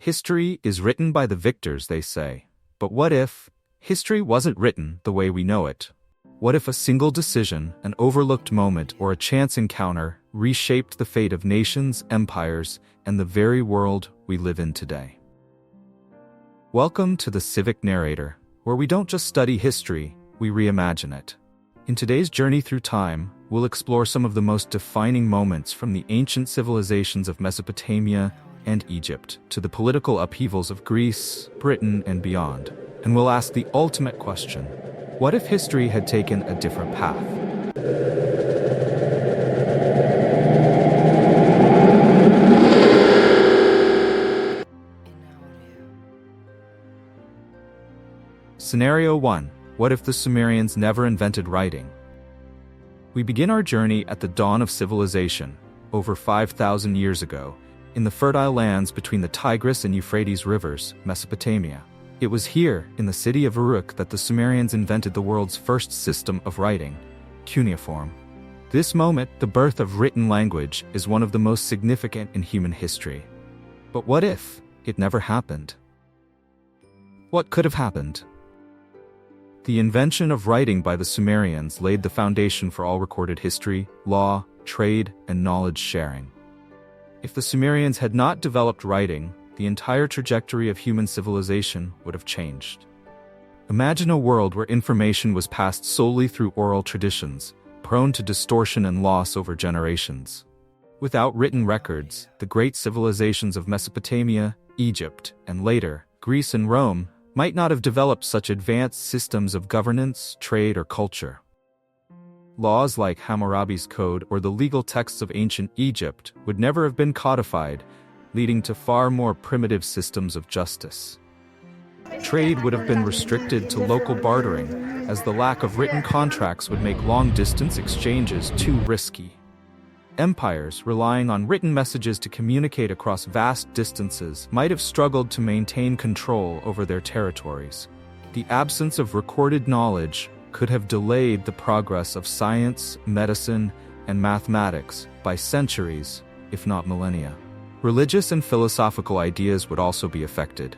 History is written by the victors, they say. But what if history wasn't written the way we know it? What if a single decision, an overlooked moment, or a chance encounter reshaped the fate of nations, empires, and the very world we live in today? Welcome to the Civic Narrator, where we don't just study history, we reimagine it. In today's journey through time, we'll explore some of the most defining moments from the ancient civilizations of Mesopotamia and Egypt to the political upheavals of Greece, Britain, and beyond. And we'll ask the ultimate question: what if history had taken a different path? Scenario 1. What if the Sumerians never invented writing? We begin our journey at the dawn of civilization, over 5,000 years ago, in the fertile lands between the Tigris and Euphrates rivers, Mesopotamia. It was here, in the city of Uruk, that the Sumerians invented the world's first system of writing, cuneiform. This moment, the birth of written language, is one of the most significant in human history. But what if it never happened? What could have happened? The invention of writing by the Sumerians laid the foundation for all recorded history, law, trade, and knowledge sharing. If the Sumerians had not developed writing, the entire trajectory of human civilization would have changed. Imagine a world where information was passed solely through oral traditions, prone to distortion and loss over generations. Without written records, the great civilizations of Mesopotamia, Egypt, and later, Greece and Rome, might not have developed such advanced systems of governance, trade, or culture. Laws like Hammurabi's Code or the legal texts of ancient Egypt would never have been codified, leading to far more primitive systems of justice. Trade would have been restricted to local bartering, as the lack of written contracts would make long-distance exchanges too risky. Empires, relying on written messages to communicate across vast distances, might have struggled to maintain control over their territories. The absence of recorded knowledge could have delayed the progress of science, medicine, and mathematics by centuries, if not millennia. Religious and philosophical ideas would also be affected.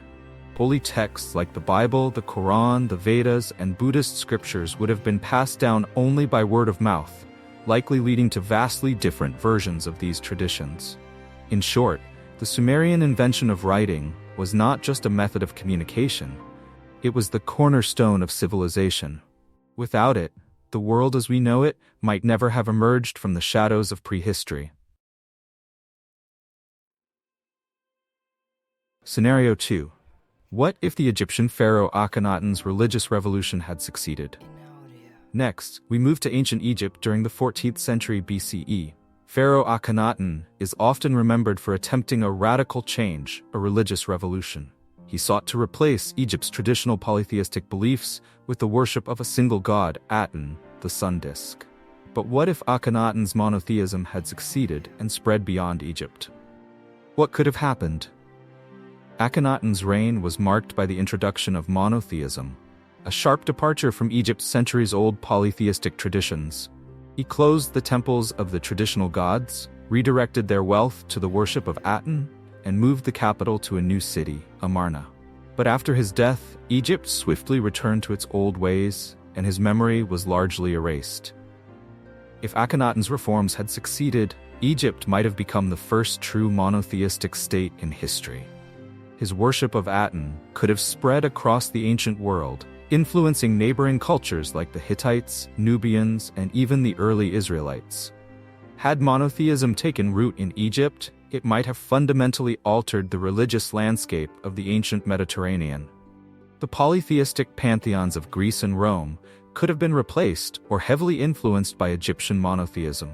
Holy texts like the Bible, the Quran, the Vedas, and Buddhist scriptures would have been passed down only by word of mouth, likely leading to vastly different versions of these traditions. In short, the Sumerian invention of writing was not just a method of communication, it was the cornerstone of civilization. Without it, the world as we know it might never have emerged from the shadows of prehistory. Scenario 2. What if the Egyptian Pharaoh Akhenaten's religious revolution had succeeded? Next, we move to ancient Egypt during the 14th century BCE. Pharaoh Akhenaten is often remembered for attempting a radical change, a religious revolution. He sought to replace Egypt's traditional polytheistic beliefs with the worship of a single god, Aten, the sun disk. But what if Akhenaten's monotheism had succeeded and spread beyond Egypt? What could have happened? Akhenaten's reign was marked by the introduction of monotheism, a sharp departure from Egypt's centuries-old polytheistic traditions. He closed the temples of the traditional gods, redirected their wealth to the worship of Aten, and moved the capital to a new city, Amarna. But after his death, Egypt swiftly returned to its old ways, and his memory was largely erased. If Akhenaten's reforms had succeeded, Egypt might have become the first true monotheistic state in history. His worship of Aten could have spread across the ancient world, influencing neighboring cultures like the Hittites, Nubians, and even the early Israelites. Had monotheism taken root in Egypt, it might have fundamentally altered the religious landscape of the ancient Mediterranean. The polytheistic pantheons of Greece and Rome could have been replaced or heavily influenced by Egyptian monotheism.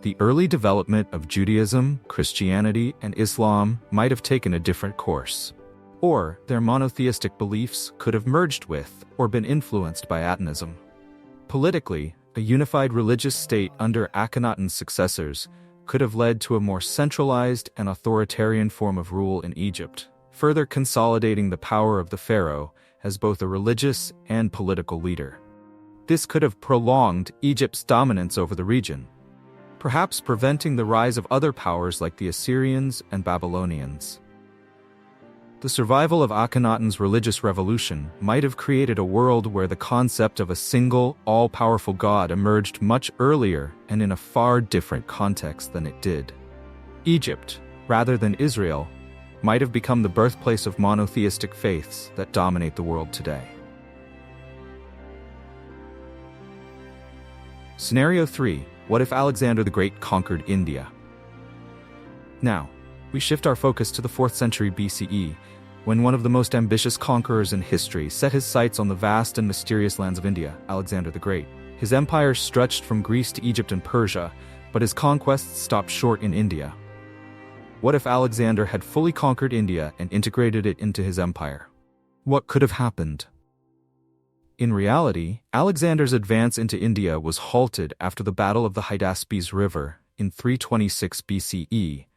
The early development of Judaism, Christianity, and Islam might have taken a different course. Or their monotheistic beliefs could have merged with or been influenced by Atenism. Politically, a unified religious state under Akhenaten's successors could have led to a more centralized and authoritarian form of rule in Egypt, further consolidating the power of the pharaoh as both a religious and political leader. This could have prolonged Egypt's dominance over the region, perhaps preventing the rise of other powers like the Assyrians and Babylonians. The survival of Akhenaten's religious revolution might have created a world where the concept of a single, all-powerful god emerged much earlier and in a far different context than it did. Egypt, rather than Israel, might have become the birthplace of monotheistic faiths that dominate the world today. Scenario 3. What if Alexander the Great conquered India? Now, we shift our focus to the 4th century BCE, when one of the most ambitious conquerors in history set his sights on the vast and mysterious lands of India, Alexander the Great. His empire stretched from Greece to Egypt and Persia, but his conquests stopped short in India. What if Alexander had fully conquered India and integrated it into his empire? What could have happened? In reality, Alexander's advance into India was halted after the Battle of the Hydaspes River in 326 BCE,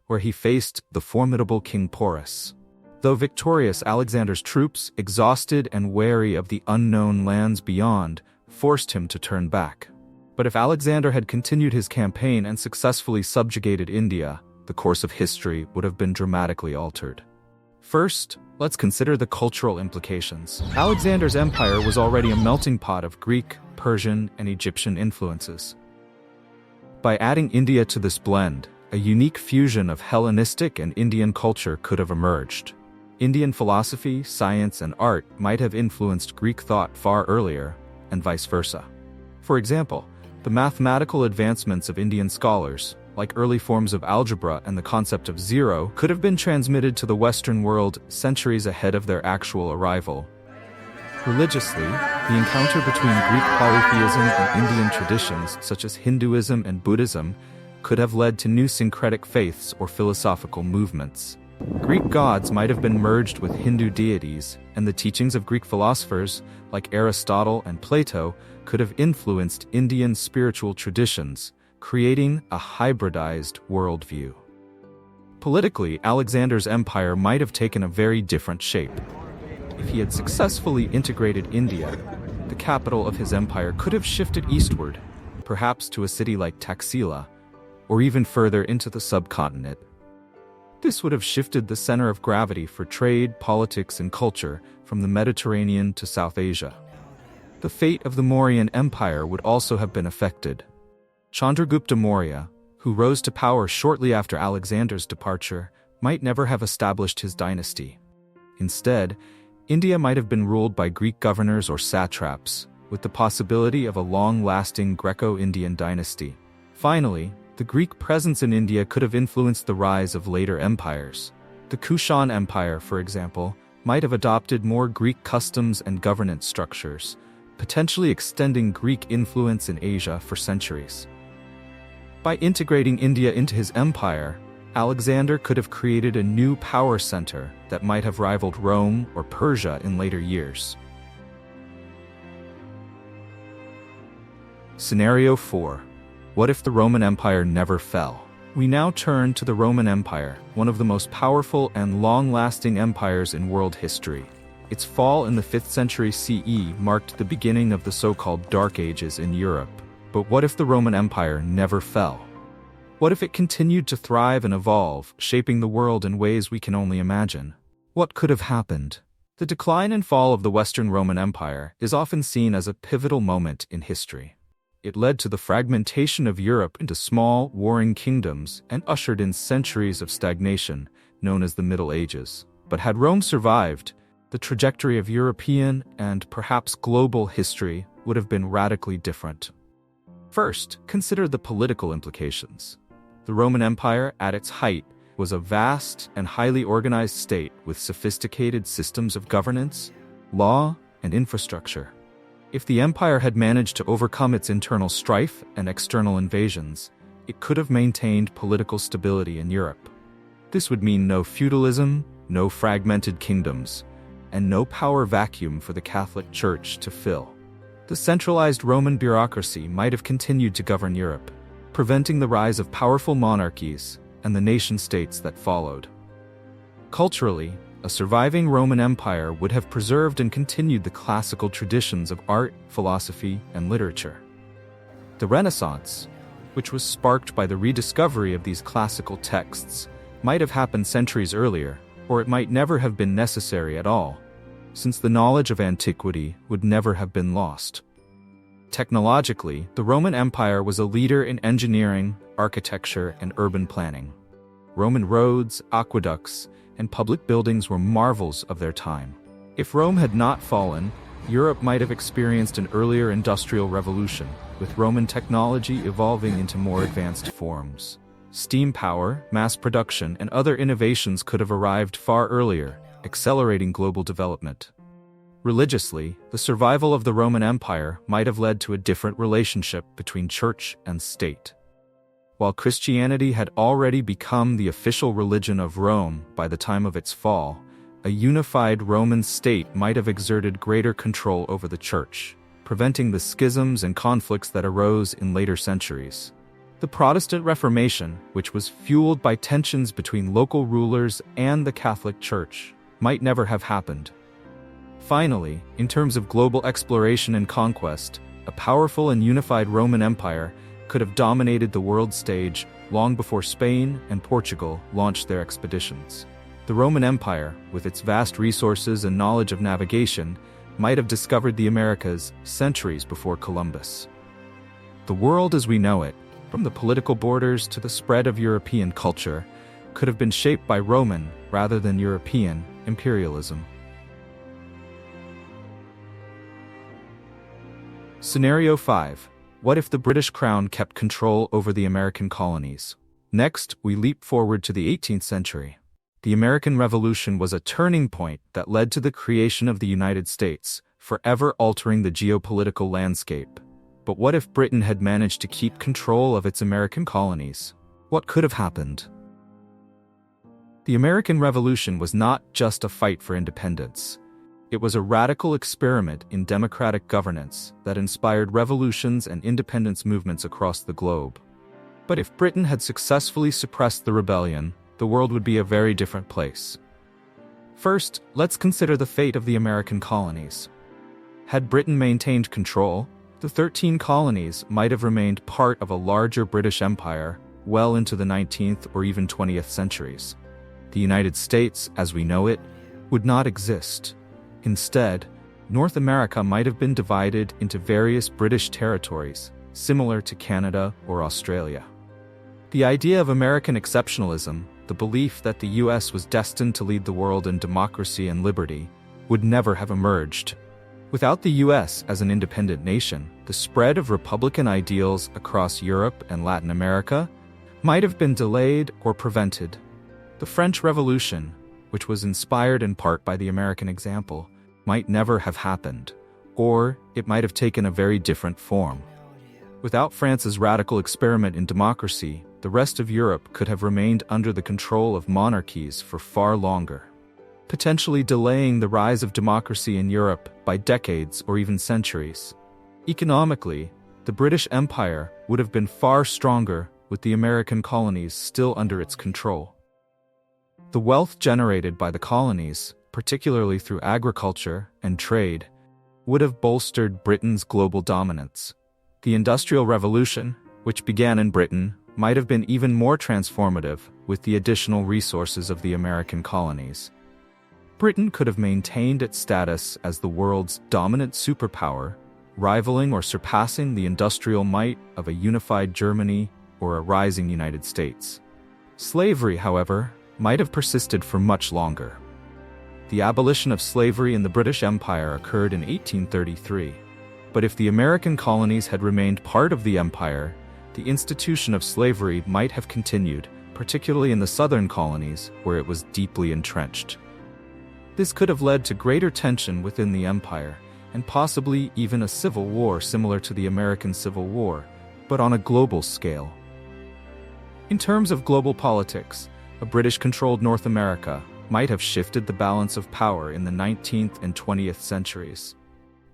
where he faced the formidable King Porus. Though victorious, Alexander's troops, exhausted and wary of the unknown lands beyond, forced him to turn back. But if Alexander had continued his campaign and successfully subjugated India, the course of history would have been dramatically altered. First, let's consider the cultural implications. Alexander's empire was already a melting pot of Greek, Persian, and Egyptian influences. By adding India to this blend, a unique fusion of Hellenistic and Indian culture could have emerged. Indian philosophy, science, and art might have influenced Greek thought far earlier, and vice versa. For example, the mathematical advancements of Indian scholars, like early forms of algebra and the concept of zero, could have been transmitted to the Western world centuries ahead of their actual arrival. Religiously, the encounter between Greek polytheism and Indian traditions such as Hinduism and Buddhism could have led to new syncretic faiths or philosophical movements. Greek gods might have been merged with Hindu deities, and the teachings of Greek philosophers, like Aristotle and Plato, could have influenced Indian spiritual traditions, creating a hybridized worldview. Politically, Alexander's empire might have taken a very different shape. If he had successfully integrated India, the capital of his empire could have shifted eastward, perhaps to a city like Taxila, or even further into the subcontinent. This would have shifted the center of gravity for trade, politics, and culture from the Mediterranean to South Asia. The fate of the Mauryan Empire would also have been affected. Chandragupta Maurya, who rose to power shortly after Alexander's departure, might never have established his dynasty. Instead, India might have been ruled by Greek governors or satraps, with the possibility of a long-lasting Greco-Indian dynasty. Finally, the Greek presence in India could have influenced the rise of later empires. The Kushan Empire, for example, might have adopted more Greek customs and governance structures, potentially extending Greek influence in Asia for centuries. By integrating India into his empire, Alexander could have created a new power center that might have rivaled Rome or Persia in later years. Scenario 4. What if the Roman Empire never fell? We now turn to the Roman Empire, one of the most powerful and long-lasting empires in world history. Its fall in the 5th century CE marked the beginning of the so-called Dark Ages in Europe. But what if the Roman Empire never fell? What if it continued to thrive and evolve, shaping the world in ways we can only imagine? What could have happened? The decline and fall of the Western Roman Empire is often seen as a pivotal moment in history. It led to the fragmentation of Europe into small, warring kingdoms and ushered in centuries of stagnation, known as the Middle Ages. But had Rome survived, the trajectory of European and perhaps global history would have been radically different. First, consider the political implications. The Roman Empire, at its height, was a vast and highly organized state with sophisticated systems of governance, law, and infrastructure. If the empire had managed to overcome its internal strife and external invasions, it could have maintained political stability in Europe. This would mean no feudalism, no fragmented kingdoms, and no power vacuum for the Catholic Church to fill. The centralized Roman bureaucracy might have continued to govern Europe, preventing the rise of powerful monarchies and the nation-states that followed. Culturally, a surviving Roman Empire would have preserved and continued the classical traditions of art, philosophy, and literature. The Renaissance, which was sparked by the rediscovery of these classical texts, might have happened centuries earlier, or it might never have been necessary at all, since the knowledge of antiquity would never have been lost. Technologically, the Roman Empire was a leader in engineering, architecture, and urban planning. Roman roads, aqueducts, and public buildings were marvels of their time. If Rome had not fallen, Europe might have experienced an earlier industrial revolution, with Roman technology evolving into more advanced forms. Steam power, mass production, and other innovations could have arrived far earlier, accelerating global development. Religiously, the survival of the Roman Empire might have led to a different relationship between church and state. While Christianity had already become the official religion of Rome by the time of its fall, a unified Roman state might have exerted greater control over the church, preventing the schisms and conflicts that arose in later centuries. The Protestant Reformation, which was fueled by tensions between local rulers and the Catholic Church, might never have happened. Finally, in terms of global exploration and conquest, a powerful and unified Roman Empire could have dominated the world stage long before Spain and Portugal launched their expeditions. The Roman Empire, with its vast resources and knowledge of navigation, might have discovered the Americas centuries before Columbus. The world as we know it, from the political borders to the spread of European culture, could have been shaped by Roman rather than European imperialism. Scenario 5. What if the British Crown kept control over the American colonies? Next, we leap forward to the 18th century. The American Revolution was a turning point that led to the creation of the United States, forever altering the geopolitical landscape. But what if Britain had managed to keep control of its American colonies? What could have happened? The American Revolution was not just a fight for independence. It was a radical experiment in democratic governance that inspired revolutions and independence movements across the globe. But if Britain had successfully suppressed the rebellion, the world would be a very different place. First, let's consider the fate of the American colonies. Had Britain maintained control, the 13 colonies might have remained part of a larger British Empire well into the 19th or even 20th centuries. The United States, as we know it, would not exist. Instead, North America might have been divided into various British territories, similar to Canada or Australia. The idea of American exceptionalism, the belief that the US was destined to lead the world in democracy and liberty, would never have emerged. Without the US as an independent nation, the spread of Republican ideals across Europe and Latin America might have been delayed or prevented. The French Revolution, which was inspired in part by the American example, might never have happened, or it might have taken a very different form. Without France's radical experiment in democracy, the rest of Europe could have remained under the control of monarchies for far longer, potentially delaying the rise of democracy in Europe by decades or even centuries. Economically, the British Empire would have been far stronger with the American colonies still under its control. The wealth generated by the colonies, particularly through agriculture and trade, would have bolstered Britain's global dominance. The Industrial Revolution, which began in Britain, might have been even more transformative with the additional resources of the American colonies. Britain could have maintained its status as the world's dominant superpower, rivaling or surpassing the industrial might of a unified Germany or a rising United States. Slavery, however, might have persisted for much longer. The abolition of slavery in the British Empire occurred in 1833, but if the American colonies had remained part of the empire, the institution of slavery might have continued, particularly in the southern colonies where it was deeply entrenched. This could have led to greater tension within the empire, and possibly even a civil war similar to the American Civil War, but on a global scale. In terms of global politics, a British-controlled North America might have shifted the balance of power in the 19th and 20th centuries.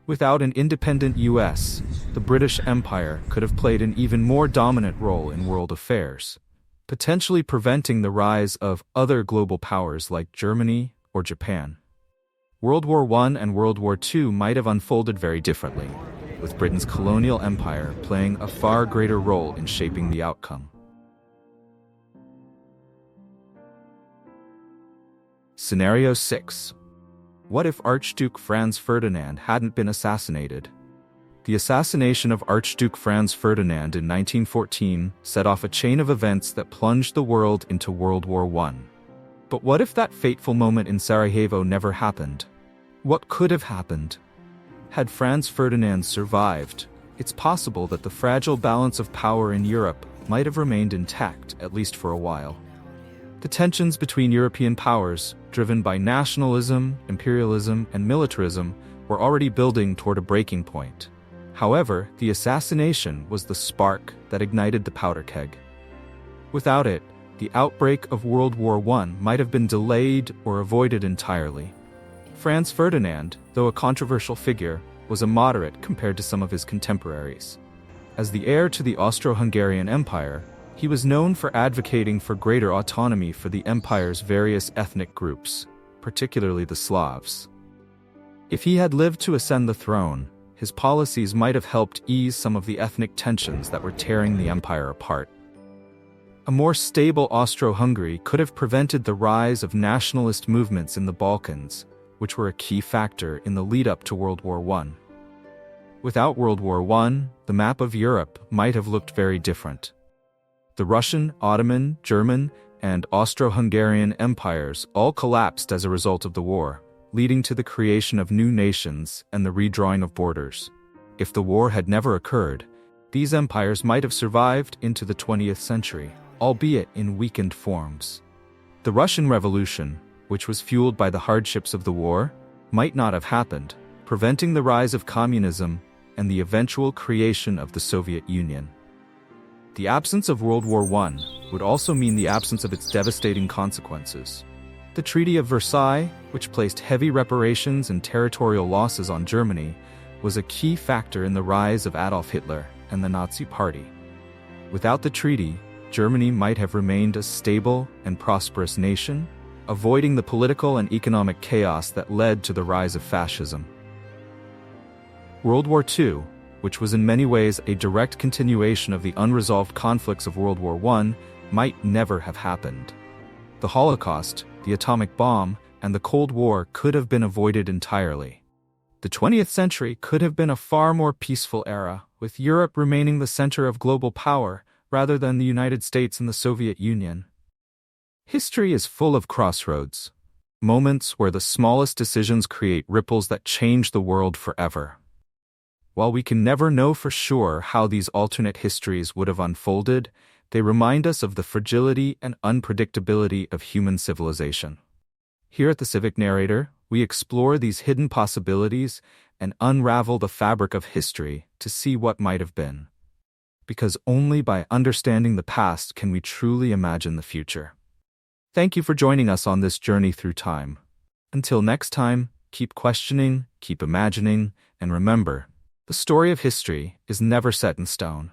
Without an independent US, the British Empire could have played an even more dominant role in world affairs, potentially preventing the rise of other global powers like Germany or Japan. World War I and World War II might have unfolded very differently, with Britain's colonial empire playing a far greater role in shaping the outcome. Scenario 6. What if Archduke Franz Ferdinand hadn't been assassinated? The assassination of Archduke Franz Ferdinand in 1914 set off a chain of events that plunged the world into World War I. But what if that fateful moment in Sarajevo never happened? What could have happened? Had Franz Ferdinand survived, it's possible that the fragile balance of power in Europe might have remained intact, at least for a while. The tensions between European powers, driven by nationalism, imperialism, and militarism, were already building toward a breaking point. However, the assassination was the spark that ignited the powder keg. Without it, the outbreak of World War I might have been delayed or avoided entirely. Franz Ferdinand, though a controversial figure, was a moderate compared to some of his contemporaries. As the heir to the Austro-Hungarian Empire, he was known for advocating for greater autonomy for the empire's various ethnic groups, particularly the Slavs. If he had lived to ascend the throne, his policies might have helped ease some of the ethnic tensions that were tearing the empire apart. A more stable Austro-Hungary could have prevented the rise of nationalist movements in the Balkans, which were a key factor in the lead-up to World War I. Without World War I, the map of Europe might have looked very different. The Russian, Ottoman, German, and Austro-Hungarian empires all collapsed as a result of the war, leading to the creation of new nations and the redrawing of borders. If the war had never occurred, these empires might have survived into the 20th century, albeit in weakened forms. The Russian Revolution, which was fueled by the hardships of the war, might not have happened, preventing the rise of communism and the eventual creation of the Soviet Union. The absence of World War I would also mean the absence of its devastating consequences. The Treaty of Versailles, which placed heavy reparations and territorial losses on Germany, was a key factor in the rise of Adolf Hitler and the Nazi Party. Without the treaty, Germany might have remained a stable and prosperous nation, avoiding the political and economic chaos that led to the rise of fascism. World War II, which was in many ways a direct continuation of the unresolved conflicts of World War I, might never have happened. The Holocaust, the atomic bomb, and the Cold War could have been avoided entirely. The 20th century could have been a far more peaceful era, with Europe remaining the center of global power rather than the United States and the Soviet Union. History is full of crossroads, moments where the smallest decisions create ripples that change the world forever. While we can never know for sure how these alternate histories would have unfolded, they remind us of the fragility and unpredictability of human civilization. Here at the Civic Narrator, we explore these hidden possibilities and unravel the fabric of history to see what might have been. Because only by understanding the past can we truly imagine the future. Thank you for joining us on this journey through time. Until next time, keep questioning, keep imagining, and remember, the story of history is never set in stone.